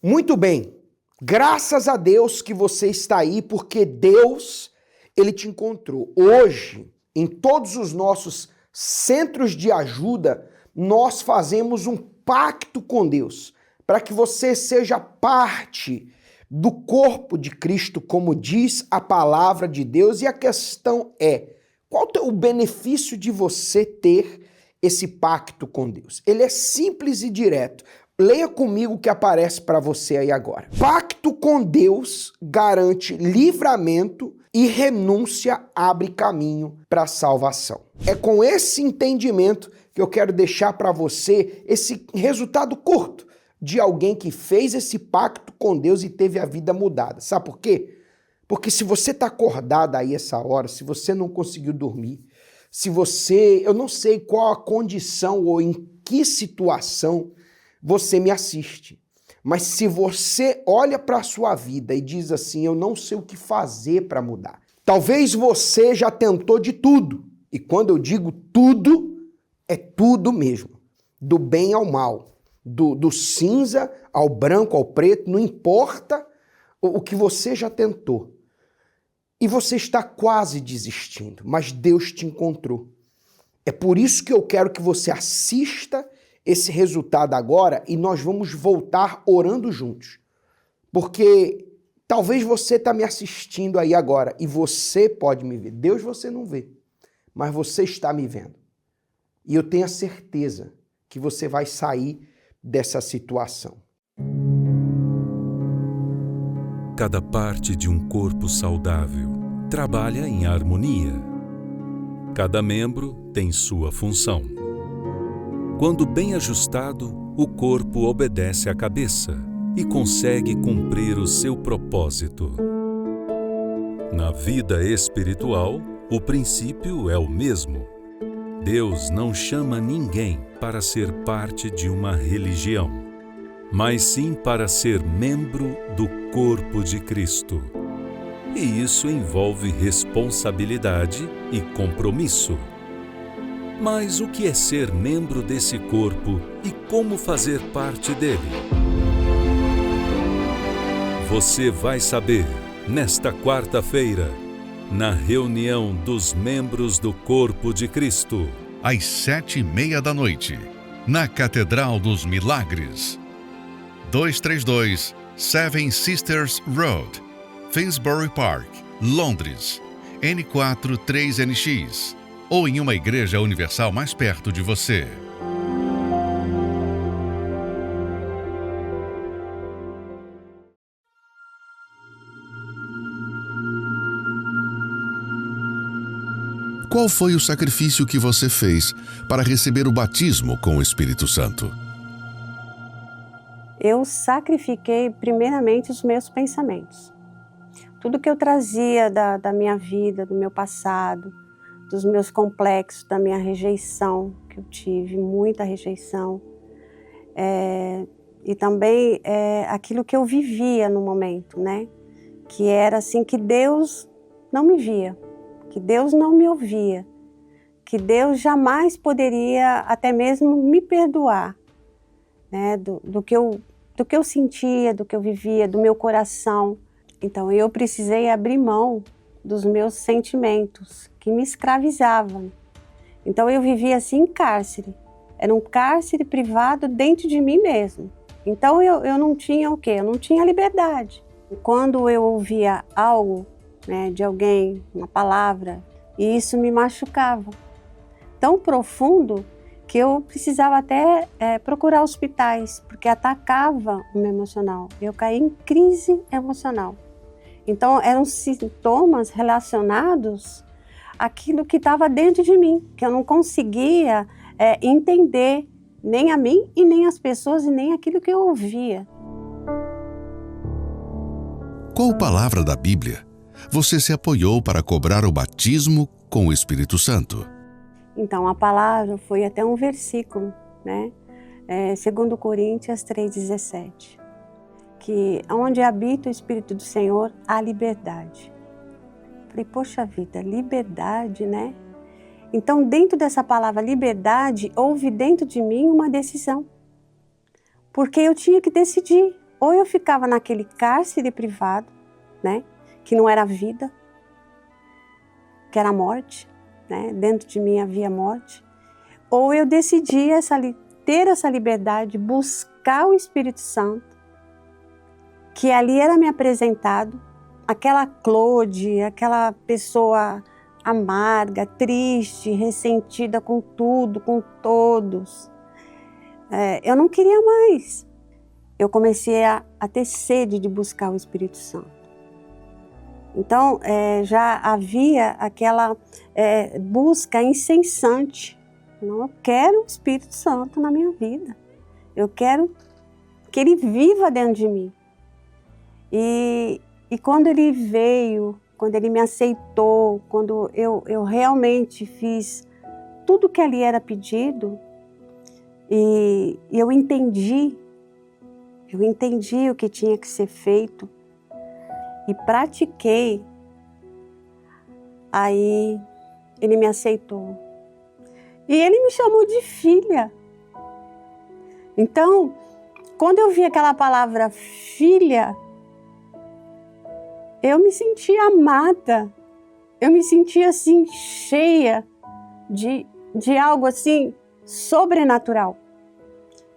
Muito bem, graças a Deus que você está aí, porque Deus, Ele te encontrou. Hoje, em todos os nossos centros de ajuda, nós fazemos um pacto com Deus, para que você seja parte do corpo de Cristo, como diz a palavra de Deus. E a questão é, qual é o benefício de você ter esse pacto com Deus? Ele é simples e direto. Leia comigo o que aparece para você aí agora. Pacto com Deus garante livramento e renúncia abre caminho para a salvação. É com esse entendimento que eu quero deixar para você esse resultado curto de alguém que fez esse pacto com Deus e teve a vida mudada. Sabe por quê? Porque se você está acordado aí essa hora, se você não conseguiu dormir, se você, eu não sei qual a condição ou em que situação você me assiste, mas se você olha para a sua vida e diz assim, eu não sei o que fazer para mudar. Talvez você já tentou de tudo, e quando eu digo tudo, é tudo mesmo, do bem ao mal, do cinza ao branco, ao preto, não importa o que você já tentou. E você está quase desistindo, mas Deus te encontrou. É por isso que eu quero que você assista esse resultado agora e nós vamos voltar orando juntos. Porque talvez você está me assistindo aí agora e você pode me ver. Deus você não vê, mas você está me vendo. E eu tenho a certeza que você vai sair dessa situação. Cada parte de um corpo saudável trabalha em harmonia. Cada membro tem sua função. Quando bem ajustado, o corpo obedece à cabeça e consegue cumprir o seu propósito. Na vida espiritual, o princípio é o mesmo. Deus não chama ninguém para ser parte de uma religião, mas sim para ser membro do corpo de Cristo. E isso envolve responsabilidade e compromisso. Mas o que é ser membro desse corpo e como fazer parte dele? Você vai saber nesta quarta-feira, na reunião dos membros do corpo de Cristo. Às 7:30 da noite, na Catedral dos Milagres. 232 Seven Sisters Road, Finsbury Park, Londres, N4 3NX. Ou em uma igreja universal mais perto de você. Qual foi o sacrifício que você fez para receber o batismo com o Espírito Santo? Eu sacrifiquei primeiramente os meus pensamentos. Tudo que eu trazia da minha vida, do meu passado, dos meus complexos, da minha rejeição, que eu tive muita rejeição, e também aquilo que eu vivia no momento, né? Que era assim, que Deus não me via, que Deus não me ouvia, que Deus jamais poderia até mesmo me perdoar, né? Do que eu sentia, do que eu vivia, do meu coração. Então eu precisei abrir mão dos meus sentimentos, que me escravizavam. Então eu vivia assim em cárcere. Era um cárcere privado dentro de mim mesmo. Então eu não tinha o quê? Eu não tinha liberdade. Quando eu ouvia algo, né, de alguém, uma palavra, e isso me machucava. Tão profundo que eu precisava até procurar hospitais, porque atacava o meu emocional. Eu caí em crise emocional. Então, eram sintomas relacionados àquilo que estava dentro de mim, que eu não conseguia entender, nem a mim e nem as pessoas e nem aquilo que eu ouvia. Qual palavra da Bíblia você se apoiou para cobrar o batismo com o Espírito Santo? Então, a palavra foi até um versículo, né? 2 Coríntios 3,17. Que onde habita o Espírito do Senhor, há liberdade. Falei, poxa vida, liberdade, né? Então, dentro dessa palavra liberdade, houve dentro de mim uma decisão. Porque eu tinha que decidir ou eu ficava naquele cárcere privado, né, que não era vida, que era morte, né, dentro de mim havia morte, ou eu decidia ter essa liberdade, buscar o Espírito Santo, que ali era me apresentado, aquela Clode, aquela pessoa amarga, triste, ressentida com tudo, com todos. Eu não queria mais. Eu comecei a ter sede de buscar o Espírito Santo. Então, já havia aquela busca incessante. Não, eu quero o Espírito Santo na minha vida. Eu quero que ele viva dentro de mim. E quando ele veio, quando ele me aceitou, quando eu realmente fiz tudo que ali era pedido, e eu entendi o que tinha que ser feito e pratiquei, aí ele me aceitou. E ele me chamou de filha. Então, quando eu vi aquela palavra filha, eu me sentia amada, eu me sentia assim cheia de algo assim sobrenatural,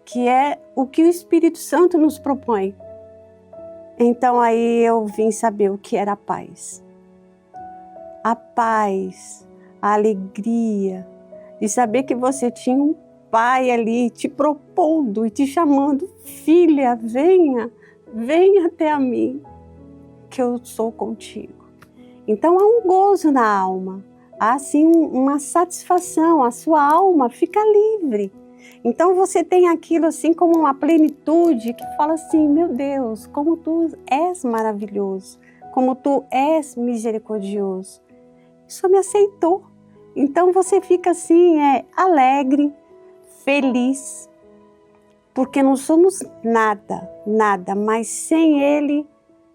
que é o que o Espírito Santo nos propõe. Então aí eu vim saber o que era a paz. A paz, a alegria de saber que você tinha um pai ali te propondo e te chamando, filha, venha até a mim, que eu sou contigo. Então há um gozo na alma, há assim uma satisfação, a sua alma fica livre. Então você tem aquilo assim como uma plenitude que fala assim, meu Deus, como tu és maravilhoso, como tu és misericordioso. Isso me aceitou. Então você fica assim, alegre, feliz, porque não somos nada, mas sem Ele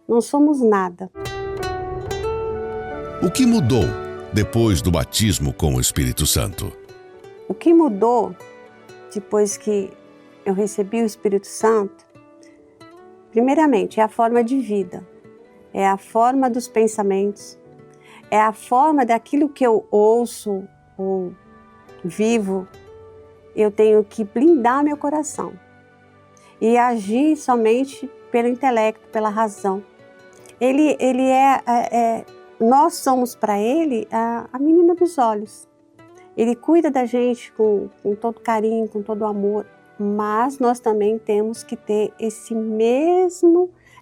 não somos nada. O que mudou depois do batismo com o Espírito Santo? O que mudou depois que eu recebi o Espírito Santo, primeiramente, é a forma de vida, é a forma dos pensamentos, é a forma daquilo que eu ouço ou vivo. Eu tenho que blindar meu coração e agir somente pelo intelecto, pela razão. Nós somos para Ele a menina dos olhos. Ele cuida da gente com todo carinho, com todo amor, mas nós também temos que ter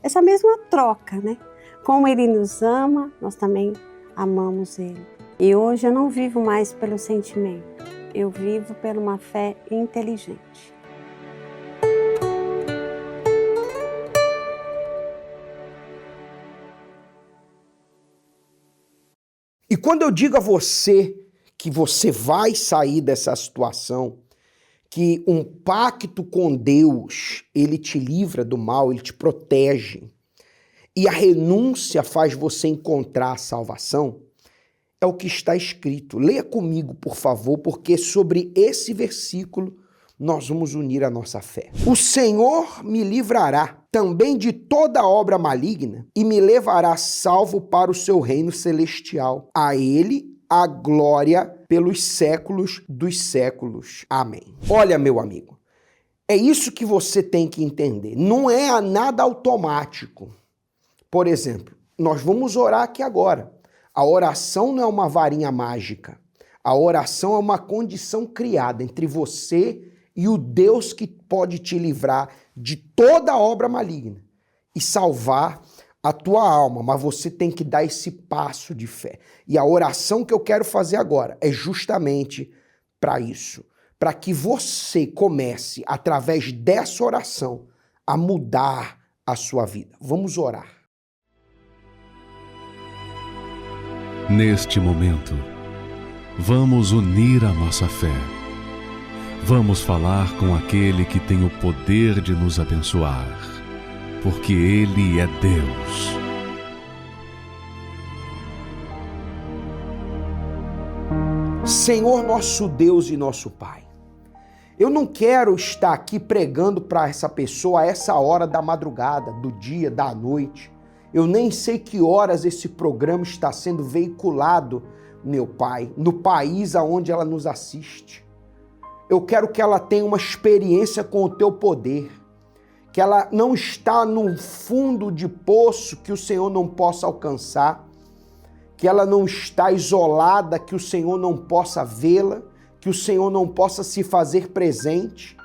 essa mesma troca, né? Como Ele nos ama, nós também amamos Ele. E hoje eu não vivo mais pelo sentimento, eu vivo por uma fé inteligente. E quando eu digo a você que você vai sair dessa situação, que um pacto com Deus, ele te livra do mal, ele te protege, e a renúncia faz você encontrar a salvação, é o que está escrito. Leia comigo, por favor, porque sobre esse versículo nós vamos unir a nossa fé. O Senhor me livrará também de toda obra maligna e me levará salvo para o seu reino celestial. A Ele a glória pelos séculos dos séculos. Amém. Olha, meu amigo, é isso que você tem que entender. Não é nada automático. Por exemplo, nós vamos orar aqui agora. A oração não é uma varinha mágica. A oração é uma condição criada entre você e o Deus que pode te livrar de toda obra maligna e salvar a tua alma, mas você tem que dar esse passo de fé. E a oração que eu quero fazer agora é justamente para isso, para que você comece, através dessa oração, a mudar a sua vida. Vamos orar. Neste momento, vamos unir a nossa fé. Vamos falar com aquele que tem o poder de nos abençoar, porque Ele é Deus. Senhor nosso Deus e nosso Pai, Eu não quero estar aqui pregando para essa pessoa a essa hora da madrugada, do dia, da noite. Eu nem sei que horas esse programa está sendo veiculado, meu Pai, no país aonde ela nos assiste. Eu quero que ela tenha uma experiência com o teu poder, que ela não está num fundo de poço que o Senhor não possa alcançar, que ela não está isolada, que o Senhor não possa vê-la, que o Senhor não possa se fazer presente,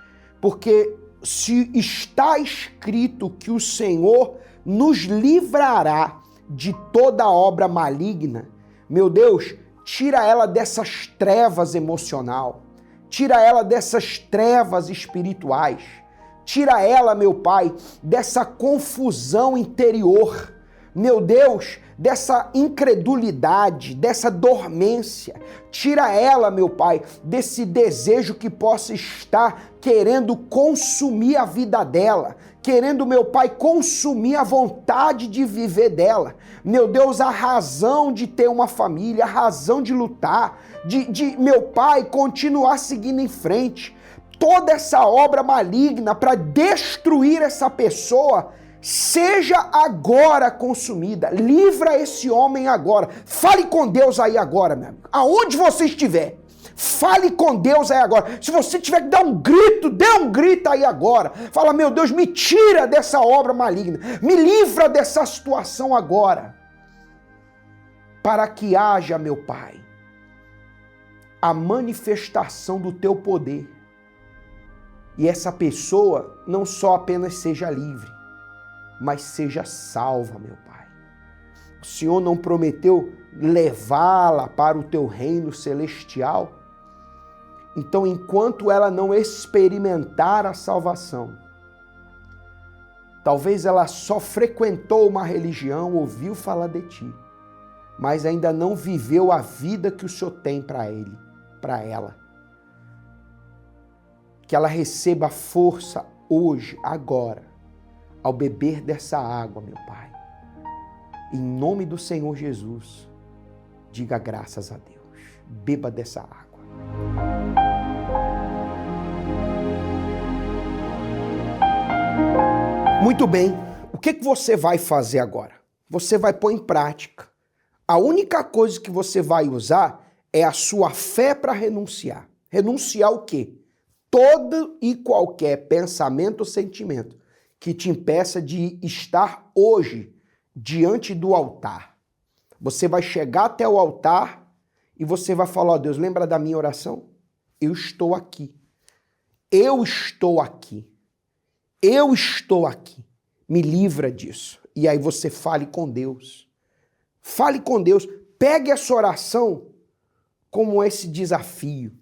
porque se está escrito que o Senhor nos livrará de toda obra maligna, meu Deus, tira ela dessas trevas emocional, tira ela dessas trevas espirituais, tira ela, meu Pai, dessa confusão interior, meu Deus, dessa incredulidade, dessa dormência. Tira ela, meu Pai, desse desejo que possa estar querendo consumir a vida dela, querendo, meu Pai, consumir a vontade de viver dela. Meu Deus, a razão de ter uma família, a razão de lutar, meu Pai, continuar seguindo em frente. Toda essa obra maligna para destruir essa pessoa, seja agora consumida. Livra esse homem agora. Fale com Deus aí agora, meu amigo. Aonde você estiver, fale com Deus aí agora. Se você tiver que dar um grito, dê um grito aí agora. Fala, meu Deus, me tira dessa obra maligna. Me livra dessa situação agora. Para que haja, meu Pai, a manifestação do teu poder. E essa pessoa não só apenas seja livre, mas seja salva, meu Pai. O Senhor não prometeu levá-la para o teu reino celestial? Então, enquanto ela não experimentar a salvação, talvez ela só frequentou uma religião, ouviu falar de ti, mas ainda não viveu a vida que o Senhor tem para ele, para ela. Que ela receba força hoje, agora, ao beber dessa água, meu Pai. Em nome do Senhor Jesus, diga graças a Deus. Beba dessa água. Muito bem. O que você vai fazer agora? Você vai pôr em prática. A única coisa que você vai usar é a sua fé para renunciar. Renunciar o quê? Todo e qualquer pensamento ou sentimento que te impeça de estar hoje diante do altar. Você vai chegar até o altar e você vai falar, ó Deus, lembra da minha oração? Eu estou aqui. Eu estou aqui. Eu estou aqui. Me livra disso. E aí você fale com Deus. Fale com Deus. Pegue essa oração como esse desafio.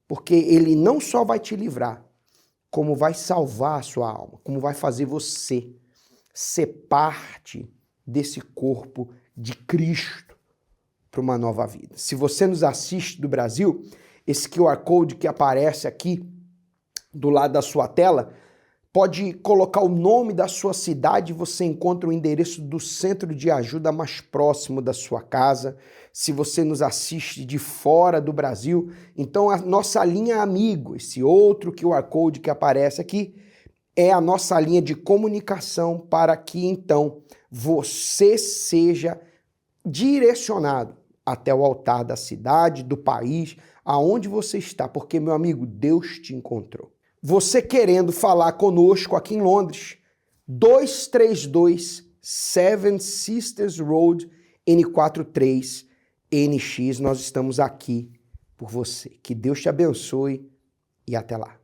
Porque ele não só vai te livrar, como vai salvar a sua alma, como vai fazer você ser parte desse corpo de Cristo para uma nova vida. Se você nos assiste do Brasil, esse QR Code que aparece aqui do lado da sua tela, pode colocar o nome da sua cidade e você encontra o endereço do centro de ajuda mais próximo da sua casa. Se você nos assiste de fora do Brasil, então a nossa linha Amigo, esse outro QR Code que aparece aqui, é a nossa linha de comunicação para que então você seja direcionado até o altar da cidade, do país, aonde você está, porque, meu amigo, Deus te encontrou. Você querendo falar conosco aqui em Londres, 232 Seven Sisters Road, N43, NX, nós estamos aqui por você. Que Deus te abençoe e até lá.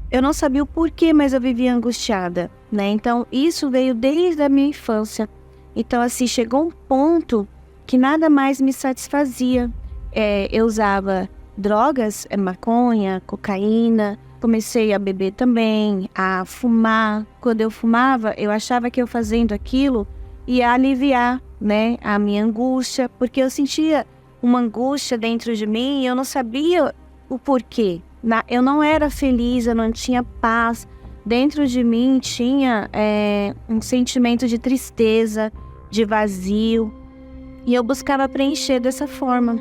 Eu não sabia o porquê, mas eu vivia angustiada, né? Então, isso veio desde a minha infância. Então, assim, chegou um ponto que nada mais me satisfazia. Eu usava drogas, maconha, cocaína, comecei a beber também, a fumar. Quando eu fumava, eu achava que eu fazendo aquilo ia aliviar, né, a minha angústia, porque eu sentia uma angústia dentro de mim e eu não sabia o porquê. Eu não era feliz, eu não tinha paz, dentro de mim tinha um sentimento de tristeza, de vazio, e eu buscava preencher dessa forma.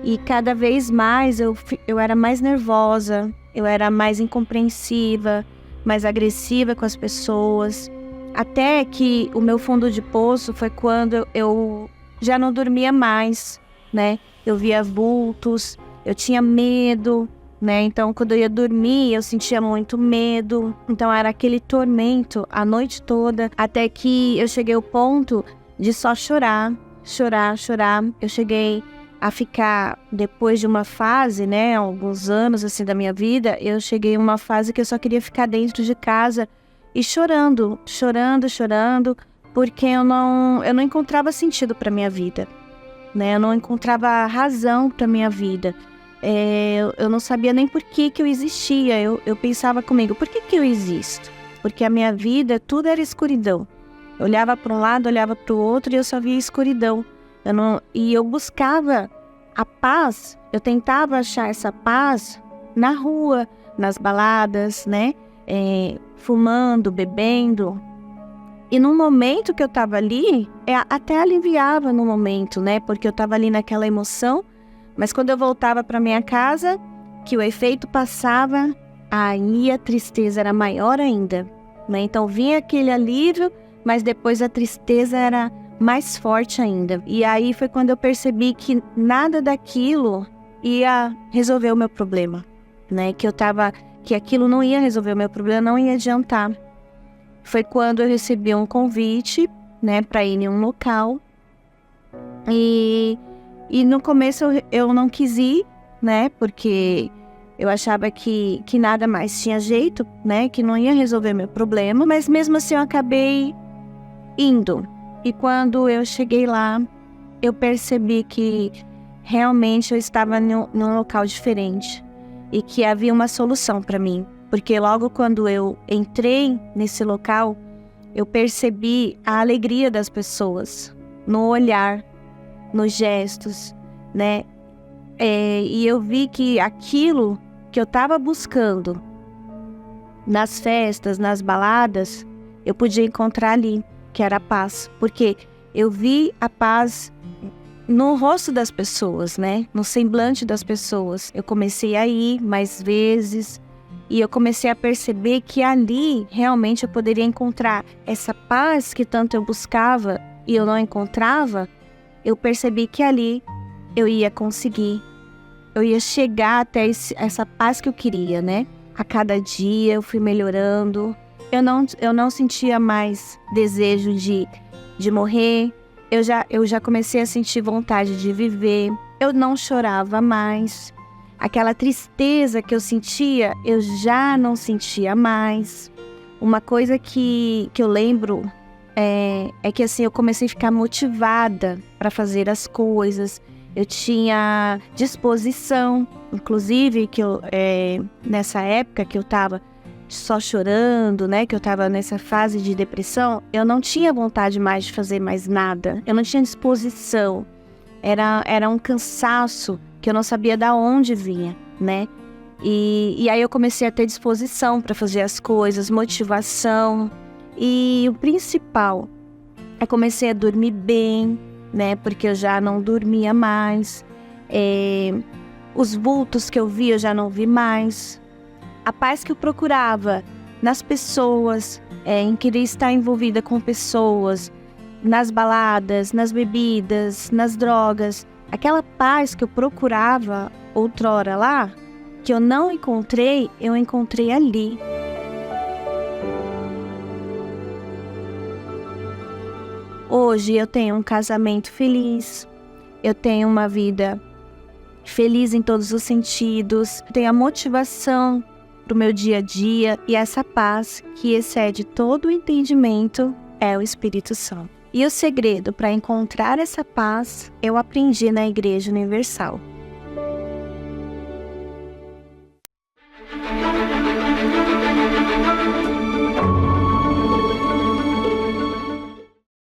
E cada vez mais eu era mais nervosa, eu era mais incompreensiva, mais agressiva com as pessoas. Até que o meu fundo de poço foi quando eu já não dormia mais, né? Eu via vultos, eu tinha medo, né? Então, quando eu ia dormir, eu sentia muito medo. Então, era aquele tormento a noite toda, até que eu cheguei ao ponto de só chorar. Eu cheguei a ficar, depois de uma fase, né, alguns anos assim da minha vida, eu cheguei a uma fase que eu só queria ficar dentro de casa e chorando, porque eu não encontrava sentido para minha vida, né? Eu não encontrava razão para minha vida. Eu não sabia nem por que eu existia. Eu pensava comigo, por que eu existo? Porque a minha vida, tudo era escuridão. Eu olhava para um lado, olhava para o outro e eu só via escuridão. E eu buscava a paz, eu tentava achar essa paz na rua, nas baladas, né? Fumando, bebendo. E no momento que eu estava ali, até aliviava no momento, né? Porque eu estava ali naquela emoção. Mas quando eu voltava para minha casa, que o efeito passava, aí a tristeza era maior ainda, né? Então vinha aquele alívio, mas depois a tristeza era mais forte ainda. E aí foi quando eu percebi que nada daquilo ia resolver o meu problema, né? Que aquilo não ia resolver o meu problema, não ia adiantar. Foi quando eu recebi um convite, né, para ir em um local. E no começo eu não quis ir, né, porque eu achava que nada mais tinha jeito, né, que não ia resolver meu problema. Mas mesmo assim eu acabei indo. E quando eu cheguei lá, eu percebi que realmente eu estava num local diferente e que havia uma solução para mim. Porque logo quando eu entrei nesse local, eu percebi a alegria das pessoas, no olhar, nos gestos, né? E eu vi que aquilo que eu estava buscando nas festas, nas baladas, eu podia encontrar ali, que era a paz. Porque eu vi a paz no rosto das pessoas, né? No semblante das pessoas. Eu comecei a ir mais vezes e eu comecei a perceber que ali realmente eu poderia encontrar essa paz que tanto eu buscava e eu não encontrava. Eu percebi que ali eu ia conseguir, eu ia chegar até essa paz que eu queria, né? A cada dia eu fui melhorando. Eu não sentia mais desejo de morrer. Eu já comecei a sentir vontade de viver. Eu não chorava mais. Aquela tristeza que eu sentia, eu já não sentia mais. Uma coisa que eu lembro é que assim, eu comecei a ficar motivada para fazer as coisas. Eu tinha disposição. Inclusive, nessa época que eu estava só chorando, né, que eu estava nessa fase de depressão, eu não tinha vontade mais de fazer mais nada. Eu não tinha disposição. Era um cansaço que eu não sabia de onde vinha, né? E aí eu comecei a ter disposição para fazer as coisas, motivação. E o principal, eu comecei a dormir bem, né? Porque eu já não dormia mais. Os vultos que eu via, eu já não vi mais. A paz que eu procurava nas pessoas, em querer estar envolvida com pessoas, nas baladas, nas bebidas, nas drogas. Aquela paz que eu procurava outrora lá, que eu não encontrei, eu encontrei ali. Hoje eu tenho um casamento feliz, eu tenho uma vida feliz em todos os sentidos, tenho a motivação para o meu dia a dia e essa paz que excede todo o entendimento é o Espírito Santo. E o segredo para encontrar essa paz eu aprendi na Igreja Universal.